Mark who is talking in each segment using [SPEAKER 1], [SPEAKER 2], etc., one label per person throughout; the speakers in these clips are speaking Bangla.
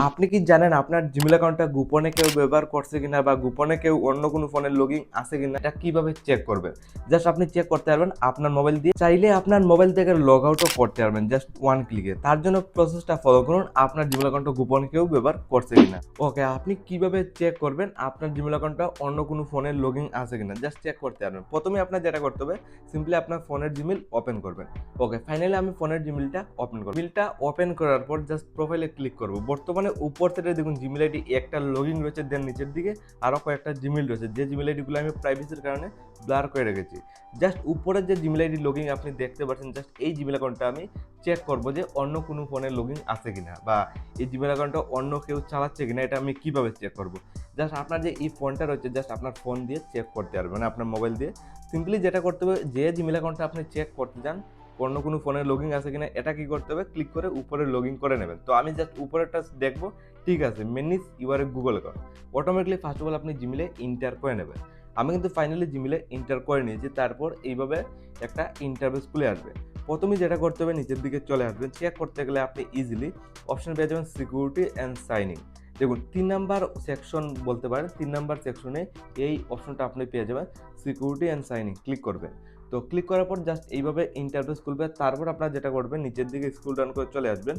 [SPEAKER 1] আপনি কি জানেন আপনার জিমেল অ্যাকাউন্টটা গোপনে কেউ ব্যবহার করছে কিনা বা গোপনে কেউ অন্য কোনো ফোনের লগইন আছে কিনা এটা কিভাবে চেক করবেন? জাস্ট আপনি চেক করতে পারবেন আপনার মোবাইল দিয়ে। চাইলে আপনার মোবাইল থেকে লগ আউটও করতে পারবেন জাস্ট ওয়ান ক্লিকে। তার জন্য প্রসেসটা ফলো করুন আপনার জিমেল অ্যাকাউন্টটা গোপনে কেউ ব্যবহার করছে কিনা। ওকে, আপনি কিভাবে চেক করবেন আপনার জিমেল অ্যাকাউন্টটা অন্য কোনো ফোনের লগইন আছে কিনা? জাস্ট চেক করতে পারবেন। প্রথমে আপনার যেটা করতে হবে সিম্পলি আপনার ফোনের জিমেল ওপেন করবেন। ওকে, ফাইনালি আমি ফোনের জিমেলটা ওপেন করব। জিমেলটা ওপেন করার পর জাস্ট প্রোফাইলে ক্লিক করব। বর্তমানে উপর থেকে দেখুন জিমেল আইডি একটা লগইন রয়েছে, দেন নিচের দিকে আরও কয়েকটা জিমেল রয়েছে, যে জিমেল আইডিগুলো আমি প্রাইভেসির কারণে ব্লার করে রেখেছি। জাস্ট উপরের যে জিমেল আইডি লগইন আপনি দেখতে পাচ্ছেন, জাস্ট এই জিমেল অ্যাকাউন্টটা আমি চেক করব যে অন্য কোনো ফোনে লগইন আছে কিনা বা এই জিমেল অ্যাকাউন্টটা অন্য কেউ চালাচ্ছে কিনা, এটা আমি কিভাবে চেক করব। জাস্ট আপনার যে এই ফোনটা রয়েছে জাস্ট আপনার ফোন দিয়ে চেক করতে পারবেন, মানে আপনার মোবাইল দিয়ে। সিম্পলি যেটা করতে হবে, যে জিমেল অ্যাকাউন্টটা আপনি চেক করতে চান অন্য কোনো ফোনে লগইন আছে কিনা, এটা কি করতে হবে, ক্লিক করে উপরে লগইন করে নেবেন। তো আমি জাস্ট উপরেরটা দেখবো, ঠিক আছে, manage your a Google account. Automatically first of all আপনি জিমেলে ইন্টার করে নেবেন। আমি কিন্তু ফাইনালি জিমেলে ইন্টার করে নিয়েছি। তারপর এইভাবে একটা ইন্টারফেস খুলে আসবে। প্রথমেই যেটা করতে হবে, নিচের দিকে চলে আসবেন। চেক করতে গেলে আপনি ইজিলি অপশন পেয়ে যাবেন সিকিউরিটি অ্যান্ড সাইনিং। দেখুন 3 নাম্বার সেকশন বলতে পারেন, 3 নাম্বার সেকশনে এই অপশনটা আপনি পেয়ে যাবেন, সিকিউরিটি অ্যান্ড সাইনিং। ক্লিক করবেন। তো ক্লিক করার পর জাস্ট এইভাবে ইন্টারফেস খুলবে। তারপর আপনারা যেটা করবেন, নিচের দিকে স্ক্রল ডাউন করে চলে আসবেন।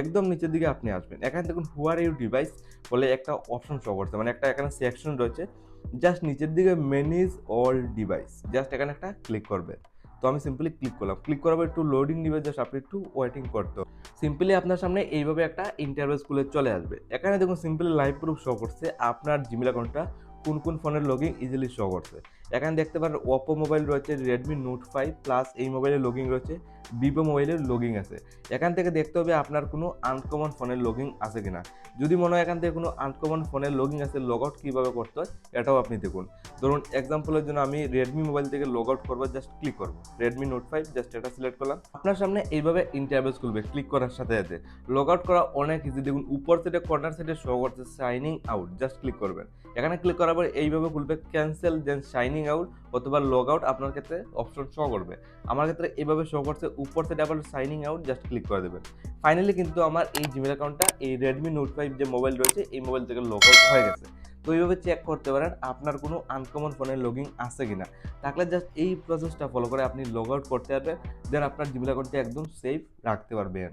[SPEAKER 1] একদম নিচের দিকে আপনি আসবেন। এখানে দেখুন হু আর ইউর ডিভাইস বলে একটা অপশন শো করছে, মানে একটা এখানে সেকশন রয়েছে। জাস্ট নিচের দিকে ম্যানেজ অল ডিভাইস, জাস্ট এখানে একটা ক্লিক করবে। তো আমি সিম্পলি ক্লিক করলাম। ক্লিক করার পর একটু লোডিং নিবে, জাস্ট আপনি একটু ওয়েটিং করতে হবে। সিম্পলি আপনার সামনে এইভাবে একটা ইন্টারফেস খুলে চলে আসবে। এখানে দেখুন সিম্পলি লাইভ প্রুফ শো করছে আপনার জিমেল অ্যাকাউন্টটা কোন কোন ফোনের লগইন ইজিলি শো করছে। এখানে দেখতে পারেন ওপো মোবাইল রয়েছে, রেডমি নোট 5 প্লাস এই মোবাইলে লগইন রয়েছে, ভিভো মোবাইলের লগইন আছে। এখান থেকে দেখতে হবে আপনার কোনো আনকমন ফোনের লগইন আছে কিনা। যদি মনে হয় এখান থেকে কোনো আনকমন ফোনের লগইন আছে, লগ আউট কীভাবে করতে হয় এটাও আপনি দেখুন। ধরুন এক্সাম্পলের জন্য আমি রেডমি মোবাইল থেকে লগ আউট করবো, জাস্ট ক্লিক করবো রেডমি নোট 5, জাস্ট এটা সিলেক্ট করলাম। আপনার সামনে এইভাবে ইন্টারফেস খুলবে। ক্লিক করার সাথে সাথে লগ আউট করা অনেক ইজি। দেখুন উপর সাইডে কর্নার সাইডে শো করছে সাইনিং আউট, জাস্ট ক্লিক করবেন। এখানে ক্লিক করার পর এইভাবে খুলবে ক্যান্সেল দেন সাইনিং আউট অথবা লগ আউট, আপনার ক্ষেত্রে অপশন শো করবে। আমার ক্ষেত্রে এইভাবে শো করছে উপর সাইডে আবার সাইনিং আউট, জাস্ট ক্লিক করে দেবেন। ফাইনালি কিন্তু আমার এই জিমেল অ্যাকাউন্টটা এই রেডমি নোট 5 যে মোবাইল রয়েছে এই মোবাইল থেকে লগ আউট হয়ে গেছে। তো এইভাবে চেক করতে পারেন আপনার কোনো আনকমন ফোনের লগইন আছে কিনা। থাকলে জাস্ট এই প্রসেসটা ফলো করে আপনি লগ আউট করতে পারবেন, দেন আপনার জিমেল অ্যাকাউন্টটি একদম সেফ রাখতে পারবেন।